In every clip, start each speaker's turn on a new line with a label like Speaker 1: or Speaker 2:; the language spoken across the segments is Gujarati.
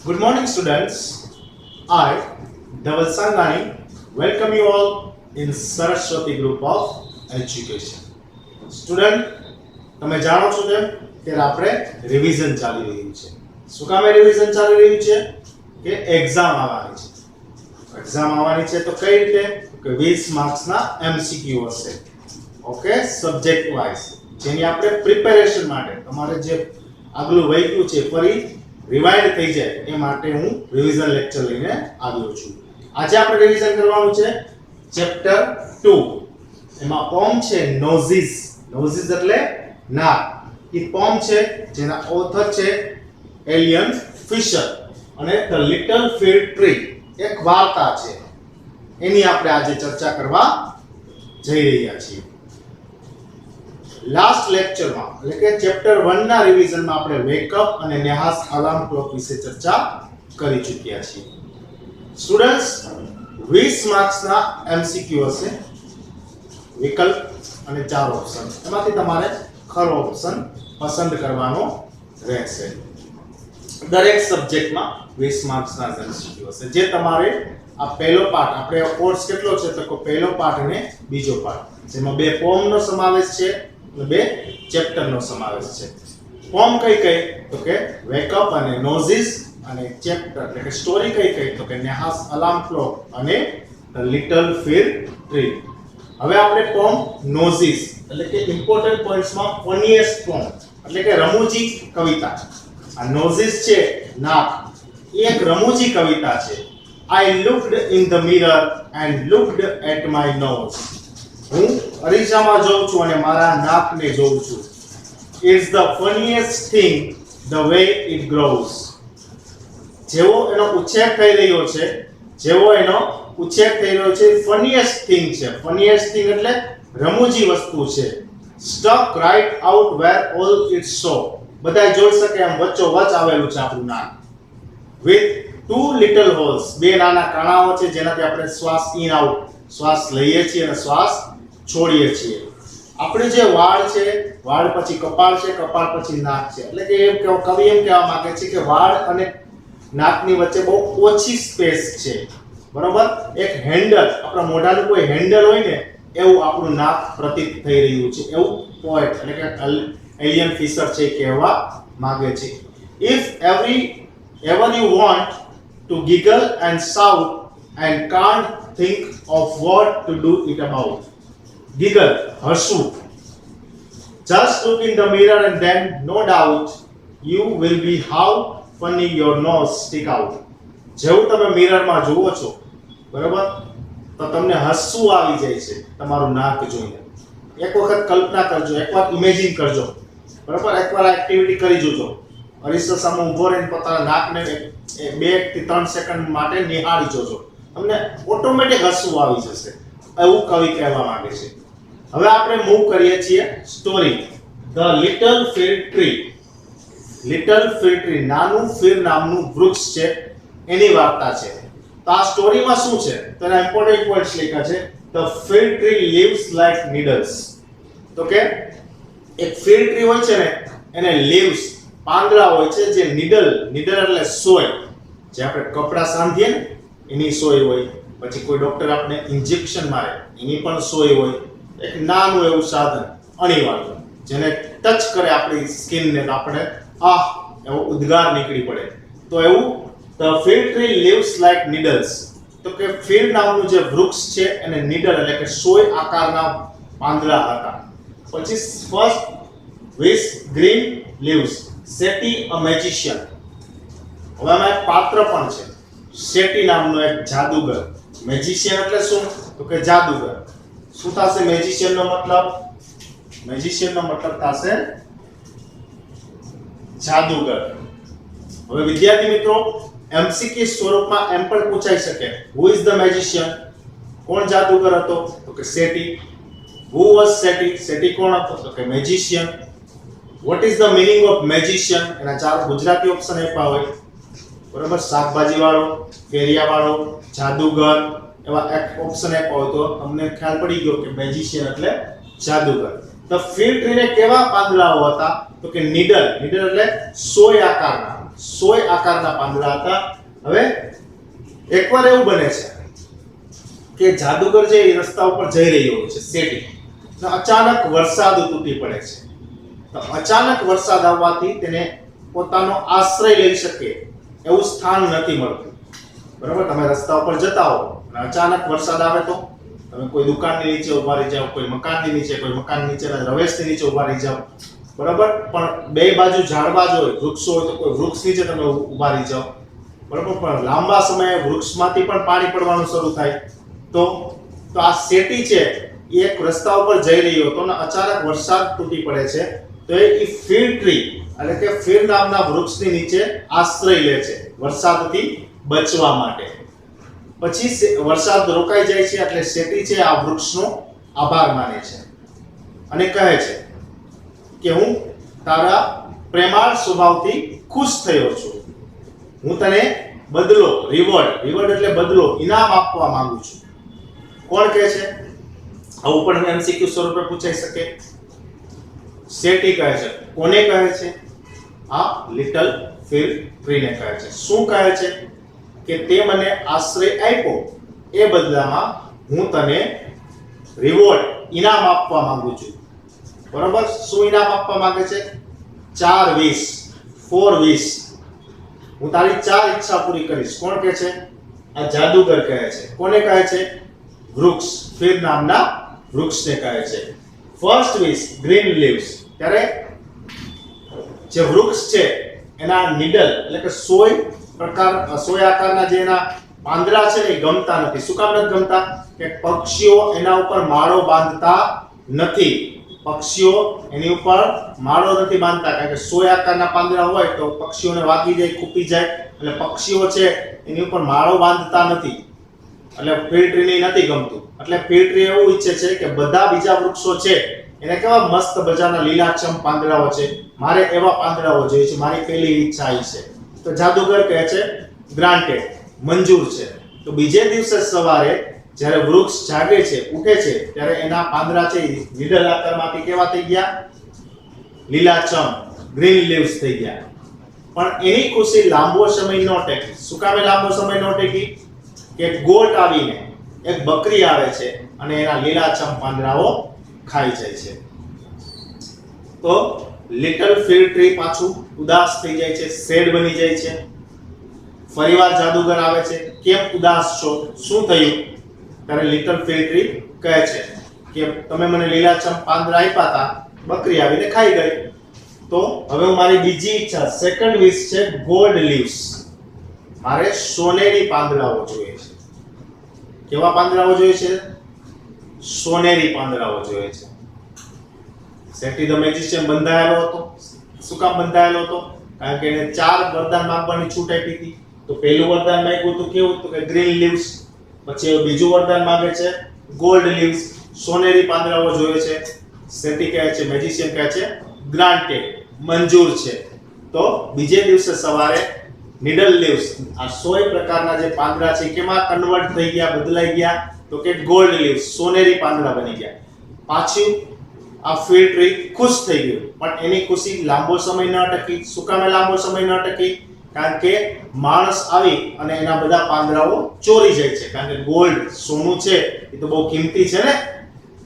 Speaker 1: Good morning, students. I, Dhaval Sangani, welcome you all in Saraswati Group of Education. Student, તમે જાણો છો તેમ ત્યારે આપણે રિવિઝન ચાલી રહ્યું છે. શું કામે રિવિઝન ચાલી રહ્યું છે? કે એક્ઝામ આવવાની છે. એક્ઝામ આવવાની છે તો કઈ રીતે? કે 20 માર્ક્સના MCQ હશે. Okay, subject wise. જેની આપણે પ્રિપેરેશન માટે તમારે જે આગલું વહીકું છે ફરી રિવાઇન્ડ થઈ જાય એ માટે હું રિવિઝન લેક્ચર લઈને આવ્યો છું. આજે આપણે રિવિઝન કરવાનું છે ચેપ્ટર 2. એમાં પોમ છે નોઝિસ. નોઝિસ એટલે નાક. એ પોમ છે જેના ઓથર છે એલિયન ફિશર અને ધ લિટલ ફિલ્ડ ટ્રી એક વાર્તા છે. એની આપણે આજે ચર્ચા કરવા જઈ રહ્યા છીએ. લાસ્ટ લેક્ચરમાં એટલે કે ચેપ્ટર 1 ના રિવિઝનમાં આપણે વેકઅપ અને નેહાસ અલાર્મ ક્લોક વિશે ચર્ચા કરી ચૂક્યા છીએ. સ્ટુડન્ટ્સ, 20 માર્ક્સના MCQ હશે, વિકલ્પ અને 4 ઓપ્શન. એમાંથી તમારે ખરો ઓપ્શન પસંદ કરવાનો રહેશે. દરેક સબ્જેક્ટમાં 20 માર્ક્સના MCQ હશે. જે તમારે આ પહેલો પાઠ, આપણે કોર્સ કેટલો છે તો પહેલો પાઠ અને બીજો પાઠ, જેમાં બે પોમનો સમાવેશ છે અને બે ચેપ્ટરનો સમાવેશ છે. પોમ કઈ કઈ તો કે વેકઅપ અને નોઝિસ, અને ચેપ્ટર એટલે કે સ્ટોરી કઈ કઈ તો કે નેહાસ અલાર્મ ક્લોક અને ધ લિટલ ફિલ્ડ ટ્રી. હવે આપણે પોમ નોઝિસ એટલે કે ઇમ્પોર્ટન્ટ પોઈન્ટ્સમાં ફનીએસ્ટ પોમ એટલે કે રમૂજી કવિતા. આ નોઝિસ છે નાક, એ એક રમૂજી કવિતા છે. I looked in the mirror and looked at my nose. હું અરીસામાં જોઉં છું અને મારા નાકને જોઉં છું. It's the funniest thing the way it grows. જેવો એનો ઉછેર થઈ રહ્યો છે, funniest thing છે. funniest thing એટલે રમૂજી વસ્તુ છે. Stuck right out where all it saw. બધાય જોઈ શકે એમ વચ્ચોવચ આવેલું છે આપણું નાક. With two little holes, બે નાના કાણાઓ છે જેનાથી આપણે શ્વાસ ઇન આઉટ, શ્વાસ લઈએ છીએ અને શ્વાસ છોડીએ છીએ. આપણે જે વાળ છે, વાળ પછી કપાળ છે, કપાળ પછી નાક છે. એટલે કે એમ કે કવિ એમ કહેવા માંગે છે કે વાળ અને નાકની વચ્ચે બહુ ઓછી સ્પેસ છે. બરોબર? એક હેન્ડલ, આપણા મોઢાનું કોઈ હેન્ડલ હોય ને એવું આપણું નાક પ્રતીત થઈ રહ્યું છે. એવું પોએટ એટલે કે એલિયન ફિશર છે કહેવા માંગે છે. If ever you want to giggle and shout and can't think of what to do it about. Giggle, હસવું. Just look in the mirror and then no doubt you will be how funny your nose stick out. જેવું તમે મિરરમાં જુઓ છો, બરાબર, તો તમને હસવું આવી જાય છે તમારું નાક જોઈને. એક વખત કલ્પના કરજો, એકવાર ઇમેજિન કરજો, બરાબર, એકવાર એક્ટિવિટી કરી જોજો. અરીસા સામે ઊભો રહીને પોતાના નાકને 2 થી 3 સેકન્ડ માટે નિહાળી જોજો. તમને ઓટોમેટિક હસવું આવી જશે. એવું કવિ કહેવા માંગે છે. હવે આપણે મૂવ કરીએ છીએ story the little field tree. Little field tree, નાનું ફિર નામનું વૃક્ષ છે, એની વાર્તા છે. તો આ સ્ટોરીમાં શું છે તેના ઇમ્પોર્ટન્ટ પોઈન્ટ્સ લખ્યા છે. The field tree leaves like needles. તો કે એક ફિલ્ડ ટ્રી હોય છે ને એને લીવ્સ, પાંદડા હોય છે, જે નીડલ એટલે સોય, જે આપણે કપડા સાંધીએ ને એની સોય હોય. પછી કોઈ ડોક્ટર આપણે ઇન્જેક્શન મારે એની પણ સોય હોય. એક નાનું એવું સાધન અણીવાળું, જેને ટચ કરે આપણી સ્કિનને તો આપણે એવો ઉદ્ગાર નીકળી પડે. તો એવું the field tree leaves like needles. તો કે ફિલ્ડ નામનું જે વૃક્ષ છે એને નીડલ એટલે કે સોય આકારના પાંદડા હતા. પછી first with green leaves, Seti a magician. હવે આમાં એક પાત્ર પણ છે, સેટી નામનો એક જાદુગર. મેજિશિયન એટલે શું તો કે જાદુગર. શું થશે મેજિશિયનનો મતલબ? મેજિશિયનનો મતલબ થશે જાદુગર. હવે વિદ્યાર્થી મિત્રો, MCQ સ્વરૂપમાં એમ પણ પૂછાઈ શકે, who is the magician? કોણ જાદુગર હતો તો કે settee. who was Seti? Settee કોણ હતો તો કે magician. What is the meaning of magician? એના 4 ગુજરાતી ઓપ્શન આપ્યા હોય, બરાબર, શાકભાજી વાળો, ફેરિયા વાળો, જાદુગર, એવા એક ઓપ્શન આપ્યા હોય તો તમને ખ્યાલ પડી ગયો કે મેજિશિયન એટલે જાદુગર. ધ ફિલ્ડ ટ્રીને કેવા પાંદડાઓ હતા તો કે નીડલ એટલે સોય આકારના. સોય આકારના પાંદડા હતા. હવે એકવાર એવું બને છે કે જાદુગર જે એ રસ્તા ઉપર જઈ રહ્યો હોય છે શેટી, તો અચાનક વરસાદ તૂટી પડે છે. તો અચાનક વરસાદ આવવાથી તેને પોતાનો આશ્રય લઈ શકે એવું સ્થાન નથી મળતું. બરાબર, તમે રસ્તા ઉપર જતા હો અને અચાનક વરસાદ આવે તો તમે કોઈ દુકાનની નીચે ઉભા રહી જાઓ, કોઈ મકાનની નીચે, કોઈ મકાન નીચેના રવેશની નીચે ઉભા રહી જાઓ. બરાબર, પણ બે બાજુ ઝાડવા જ હોય, વૃક્ષો હોય તો કોઈ વૃક્ષ નીચે તમે ઉભા રહી જાઓ. બરાબર, પણ લાંબા સમયે વૃક્ષમાંથી પણ પાણી પડવાનું શરૂ થાય તો આ શેટી છે એ એક રસ્તા ઉપર જઈ રહ્યો હતો અને અચાનક વરસાદ તૂટી પડે છે. તો એ ફીર ટ્રી એટલે કે ફીર નામના વૃક્ષની નીચે આશ્રય લે છે વરસાદથી બચવા માટે. પછી વરસાદ રોકાઈ જાય છે એટલે શેટી છે આ વૃક્ષનો આભાર માને છે અને કહે છે કે હું તારા પ્રેમાળ સ્વભાવથી ખુશ થયો છું. હું તને બદલો, રિવોર્ડ એટલે બદલો, ઇનામ આપવા માંગુ છું. કોણ કહે છે? આવું પણ એમસીક્યુ સ્વરૂપે પૂછાઈ શકે. શેટી કહે છે. કોને કહે છે? આ લિટલ ફીર ટ્રીને કહે છે. શું કહે છે? કે તે મને આશ્રય આપ્યો, એ બદલામાં હું તને રિવોર્ડ, ઇનામ આપવા માંગુ છું. બરોબર, શું ઇનામ આપવા માંગે છે? 4 wish, 4 wish. હું તારી 4 ઈચ્છા પૂરી કરીશ. કોણ કહે છે? આ જાદુગર કહે છે. કોને કહે છે? વૃક્ષ, ફીર નામના વૃક્ષને કહે છે. ફર્સ્ટ વિશ, ગ્રીન લીવ્સ. ત્યારે જે વૃક્ષ છે એના નીડલ એટલે કે સોય આકારના જે એના પાંદડા છે ને એ ગમતા નથી. શું કામ નથી ગમતા? કે પક્ષીઓ એના ઉપર માળો બાંધતા નથી. પક્ષીઓ એની ઉપર માળો નથી બાંધતા, કારણ કે સોય આકારના પાંદડા હોય તો પક્ષીઓને વાગી જાય, ખૂપી જાય, એટલે પક્ષીઓ છે એની ઉપર માળો બાંધતા નથી. એટલે ફીર ટ્રીને નથી ગમતું. એટલે ફીર ટ્રી એવું ઈચ્છે છે કે બધા બીજા વૃક્ષો છે એને કેવા મસ્ત મજાના લીલાછમ પાંદડાઓ છે, મારે એવા પાંદડાઓ જોઈએ છે. મારી પહેલી ઈચ્છા એ છે. તો જાદુગર કહે છે ગ્રાન્ટેડ, મંજૂર છે. તો બીજે દિવસે સવારે જ્યારે વૃક્ષ જાગે છે, ઉઠે છે, ત્યારે એના પાંદડા છે લીડલ આકારમાંથી કેવા થઈ ગયા? લીલાછમ, ગ્રીન લીવ્સ થઈ ગયા. પણ એની ખુશી લાંબો સમય ન ટકી. શું કામે લાંબો સમય ન ટકી? કે ગોટ આવીને, એક બકરી આવે છે અને એના લીલાછમ પાંદડાઓ ખાઈ જાય છે. તો લિટલ ફીર ટ્રી પાછું ઉદાસ થઈ જાય છે, સેડ બની જાય છે. ફરીવાર જાદુગર આવે છે. કેમ ઉદાસ છો? શું થયું? ત્યારે લિટલ ફીર ટ્રી કહે છે કે તમે મને લીલાછમ પાંદડા આપ્યા હતા, બકરી આવીને ખાઈ ગઈ. તો હવે હું મારી બીજી ઈચ્છા, સેકન્ડ વિશ છે ગોલ્ડ લીવ્સ. મારે સોનેરી પાંદડાઓ જોઈએ છે. કેવા પાંદડાઓ જોઈએ છે? સોનેરી પાંદડાઓ જોઈએ છે. શેટી ધ મેજિશિયન બંધાયેલો હતો. શું કામ બંધાયેલો હતો? કારણ કે એને 4 વરદાન માંગવાની છૂટ આપી હતી. તો પહેલું વરદાન માંગ્યું હતું કેવું? તો કે ગ્રીન લીવ્સ. પછી બીજું વરદાન માંગે છે ગોલ્ડ લીવ્સ, સોનેરી પાંદડાઓ જોઈએ છે. શેટી કહે છે, મેજિશિયન કહે છે ગ્રાન્ટેડ, મંજૂર છે. તો બીજે દિવસે સવારે નીડલ લીવ્સ, આ 100 પ્રકારના જે પાંદડા છે કેમાં કન્વર્ટ થઈ ગયા, બદલાઈ ગયા? તો કે ગોલ્ડ લીવ્સ, સોનેરી પાંદડા બની ગયા. પાછું આ ફીર ટ્રી ખુશ થઈ ગયું. પણ એની ખુશી લાંબો સમય ન ટકી. શું કામે લાંબો સમય ન ટકી? કારણ કે માણસ આવી અને એના બધા પાંદડાઓ ચોરી જાય છે. કારણ કે ગોલ્ડ, સોનું છે એ તો બહુ કિંમતી છે ને.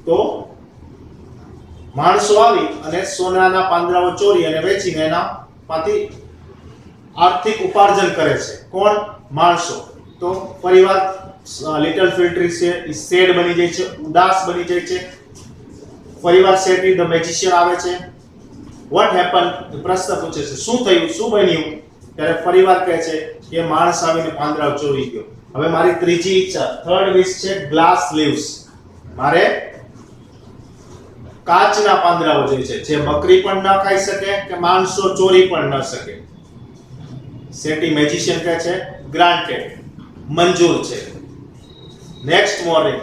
Speaker 1: તો માણસો આવી અને સોનાના પાંદડાઓ ચોરી અને વેચીને એનામાંથી આર્થિક ઉપાર્જન કરે છે. કોણ? માણસો. તો પરિવાર લિટલ ફીર ટ્રી છે એ સેડ બની જાય છે, ઉદાસ બની જાય છે. ફરીવાર શેટી ધ મેજિશિયન આવે છે. What happen? પ્રશ્ન પૂછે છે, શું થયું, શું બન્યું? ત્યારે ફરીવાર કહે છે કે માણસ આવીને પાંદડા ચોરી ગયો. હવે મારી ત્રીજી ઈચ્છા, થર્ડ વિશ છે ગ્લાસ લીવ્સ. મારે કાચના પાંદડાઓ જોઈએ છે, જે બકરી પણ ન ખાઈ શકે કે માણસો ચોરી પણ ન શકે. શેટી મેજિશિયન કહે છે ગ્રાન્ટેડ, મંજૂર છે. નેક્સ્ટ મોર્નિંગ,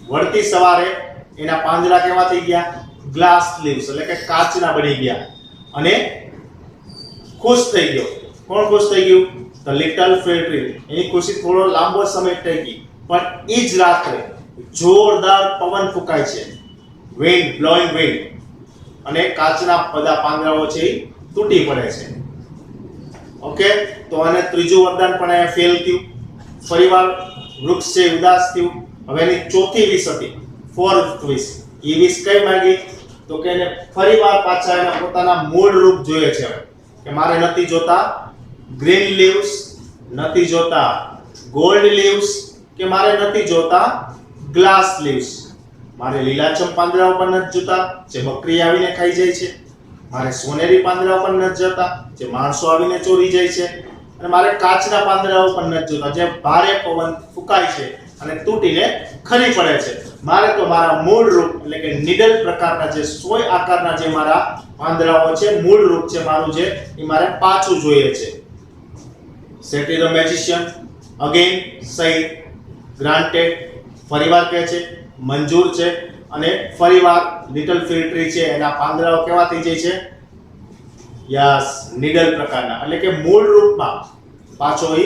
Speaker 1: વળતી સવારે એના પાંદડા કેવા થઈ ગયા? ગ્લાસ લીવ્સ એટલે કે કાચના બની ગયા અને ખુશ થઈ ગયો. કોણ ખુશ થઈ ગયું? The little fir tree. એની ખુશી થોડો લાંબો સમય ટકી. પણ એ જ રાત્રે જોરદાર પવન ફૂંકાય છે, વિન્ડ, બ્લોઈંગ વિન્ડ, અને કાચના બધા પાંદડાઓ છે એ તૂટી પડે છે. ઓકે, તો અને ત્રીજું વરદાન પણ અહીંયા ફેલ થયું. ફરીવાર વૃક્ષ છે ઉદાસ થયું. હવે એની ચોથી વિશ હતી, ફોર્થ વિશ. એ વિશ કઈ માંગી? તો કે એને ફરીવાર પાછા એના પોતાના મૂળ રૂપ જોઈએ છે. કે મારે નથી જોતા ગ્રીન લીવ્સ, નથી જોતા ગોલ્ડ લીવ્સ, કે મારે નથી જોતા ગ્લાસ લીવ્સ. મારે લીલાછમ પાંદડાઓ પણ નથી જોતા જે બકરી આવીને ખાઈ જાય છે. મારે સોનેરી પાંદડાઓ પણ નથી જોતા જે માણસો આવીને ચોરી જાય છે. અને મારે કાચના પાંદડાઓ પણ નથી જોતા જે ભારે પવન ફૂંકાય છે અને તૂટીને ખરી પડે છે. મારે તો મારા મૂળ રૂપ એટલે કે નીડલ પ્રકારના જે સોય આકારના જે મારા પાંદડાઓ છે, મૂળ રૂપ છે મારું જે, એ મારે પાછું જોઈએ છે. સેટી ધ મેજિશિયન અગેન સહી ગ્રાન્ટેડ. ફરીવાર કહે છે મંજૂર છે. અને ફરીવાર લિટલ ફિગ ટ્રી છે એના પાંદડાઓ કેવા થઈ જાય છે? યસ, નીડલ પ્રકારના, એટલે કે મૂળ રૂપમાં પાછો એ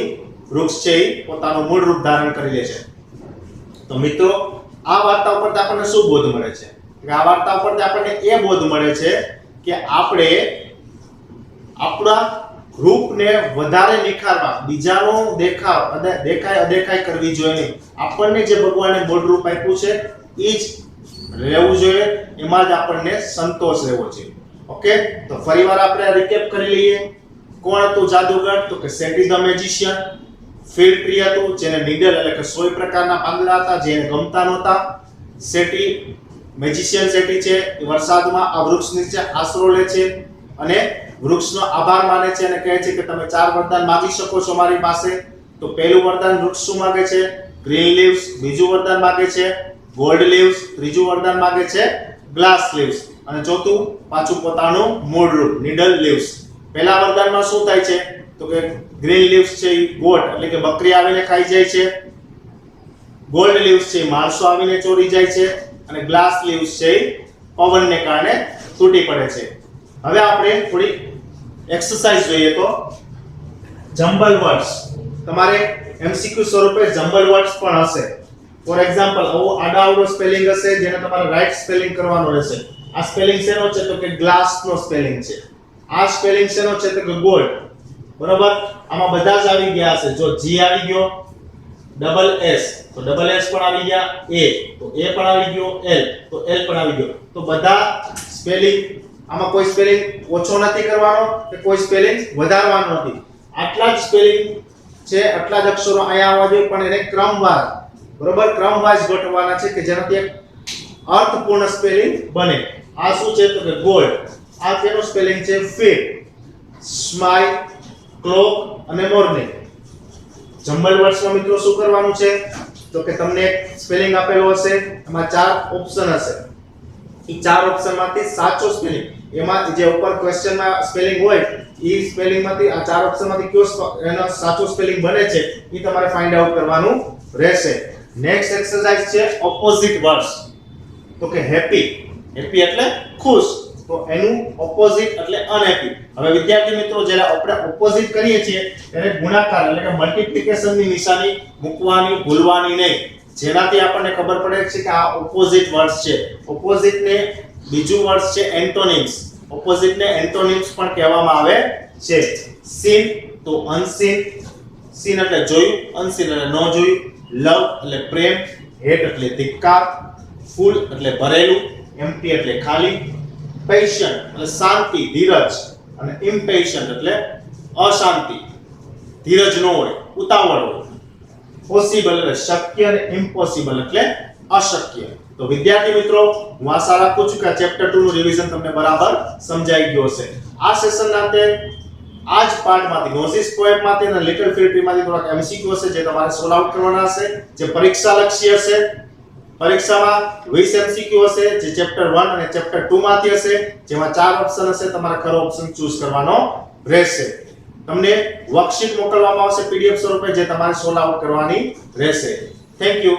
Speaker 1: વૃક્ષ છે એ પોતાનું મૂળ રૂપ ધારણ કરી લે છે. તો મિત્રો આ વાર્તા ઉપરથી આપણને શું બોધ મળે છે? કે આ વાર્તા ઉપરથી આપણને એ બોધ મળે છે કે આપણે આપણા રૂપને વધારે નિખારવા, બીજાનો દેખાય અદેખાય કરવી જોઈએ નહીં. આપણને જે ભગવાને મૂળ રૂપ આપ્યું છે એ જ રહેવું જોઈએ, એમાં જ આપણને સંતોષ રહેવો જોઈએ. ઓકે, તો ફરીવાર આપણે રીકેપ કરી લઈએ. કોણ હતું જાદુગર? તો કે settee the magician. Fig tree હતું જેને નીડલ એટલે કે સોય પ્રકારના પાંદડા હતા જેને ગમતા નહોતા. સેટી મેજિશિયન સેટી છે એ વરસાદમાં આ વૃક્ષ નીચે આશરો લે છે અને વૃક્ષનો આભાર માને છે અને કહે છે કે તમે 4 વરદાન માંગી શકો છો મારી પાસે. તો પહેલું વરદાન વૃક્ષ શું માંગે છે? Green leaves. બીજું વરદાન માંગે છે ગોલ્ડ લીવ્સ. ત્રીજું વરદાન માંગે છે ગ્લાસ લીવ્સ. અને ચોથું પાછું પોતાનું મૂળ રૂપ નીડલ લીવ્સ. પહેલા વરદાનમાં શું થાય છે? તો કે ગ્રીન લીવ્સ છે એ ગોટ એટલે કે બકરી આવીને ખાઈ જાય છે. ગોલ્ડ લીવ્સ છે માણસો આવીને ચોરી જાય છે. અને ગ્લાસ લીવ્સ છે પવનને કારણે તૂટી પડે છે. હવે આપણે થોડી એક્સરસાઇઝ જોઈએ તો જમ્બલ વર્ડ્સ. તમારે એમસીક્યુ સ્વરૂપે જમ્બલ વર્ડ્સ પણ હશે. ફોર એક્ઝામ્પલ આવો આડાઅવળો સ્પેલિંગ હશે જેને તમારે રાઈટ સ્પેલિંગ કરવાનો રહેશે. આ સ્પેલિંગ શેનો છે? તો કે ગ્લાસ નો સ્પેલિંગ છે. આ સ્પેલિંગ શેનો છે? તો કે ગોલ્ડ. બરોબર, આમાં બધા જ આવી ગયા હશે. જો જી આવી ગયો, ડબલ એસ તો ડબલ એસ પણ આવી ગયા, એ તો એ પણ આવી ગયો, એલ તો એલ પણ આવી ગયો. તો બધા સ્પેલિંગ, આમાં કોઈ સ્પેલિંગ ઓછો નથી કરવાનો કે કોઈ સ્પેલિંગ વધારવાનો નથી. આટલા જ સ્પેલિંગ છે, આટલા જ અક્ષરો અહીંયા આવવા જોઈએ પણ એને ક્રમવાર, બરોબર, ક્રમવાઇઝ ગોઠવવાના છે કે જેનાથી એક અર્થપૂર્ણ સ્પેલિંગ બને. આ શું છે? તો કે ગોલ્ડ. આ તેનો સ્પેલિંગ છે ફિગ, સ્માઇલ, ક્લોક અને મોર્નિંગ. જમ્બલ વર્ડ્સમાં મિત્રો શું કરવાનું છે? તો કે તમને એક સ્પેલિંગ આપેલો હશે, એમાં 4 ઓપ્શન હશે. એ 4 ઓપ્શનમાંથી સાચો સ્પેલિંગ, એમાં જે ઉપર ક્વેશ્ચનમાં સ્પેલિંગ હોય એ સ્પેલિંગમાંથી આ 4 ઓપ્શનમાંથી કયો એનો સાચો સ્પેલિંગ બને છે એ તમારે ફાઇન્ડ આઉટ કરવાનું રહેશે. નેક્સ્ટ એક્સરસાઇઝ છે ઓપોઝિટ વર્ડ્સ. તો કે હેપી, હેપી એટલે ખુશ, તો એનું ઓપોઝિટ એટલે અનહેપી. હવે વિદ્યાર્થી મિત્રો જ્યારે આપણે ઓપોઝિટ કરીએ છીએ ત્યારે ગુણાકાર એટલે કે મલ્ટીપ્લિકેશનની નિશાની મૂકવાની ભૂલવાની નહીં, જેનાથી આપણને ખબર પડે છે કે આ ઓપોઝિટ વર્ડ્સ છે. ઓપોઝિટને બીજું વર્ડ્સ છે એન્ટોનિમ્સ. ઓપોઝિટને એન્ટોનિમ્સ પણ કહેવામાં આવે છે. સીન તો અનસીન, સીન એટલે જોયું, અનસીન એટલે ન જોયું. લવ એટલે પ્રેમ, હેટ એટલે ધિક્કાર, ફૂલ એટલે ભરેલું, એમ્પ્ટી એટલે ખાલી, પેશન્ટ એટલે શાંતિ, ધીરજ, અને ઇમ્પેશન્ટ એટલે અશાંતિ, ધીરજ ન હોય, ઉતાવળ હોય. પોસિબલ એટલે શક્ય અને ઇમ્પોસિબલ એટલે અશક્ય. તો વિદ્યાર્થી મિત્રો હું આશા રાખું છું કે આ ચેપ્ટર 2 નું રિવિઝન તમને બરાબર સમજાઈ ગયું હશે. આ સેશનના અંતે આ જ પાર્ટમાંથી નોઝિસ પોએમમાંથી અને લિટલ ફિગ ટ્રીમાંથી થોડાક એમસીક્યુ હશે જે તમારે સોલ્વ આઉટ કરવાના હશે, જે પરીક્ષા લક્ષી હશે. પરીક્ષામાં 20 એમસીક્યુ હશે જે ચેપ્ટર 1 અને ચેપ્ટર 2 માંથી હશે, જેમાં 4 ઓપ્શન હશે. તમારે ખરો ઓપ્શન ચૂઝ કરવાનો રહેશે. તમને વર્કશીટ મોકલવામાં આવશે પીડીએફ સ્વરૂપે જે તમારે સોલ્વ આઉટ કરવાની રહેશે. Thank you.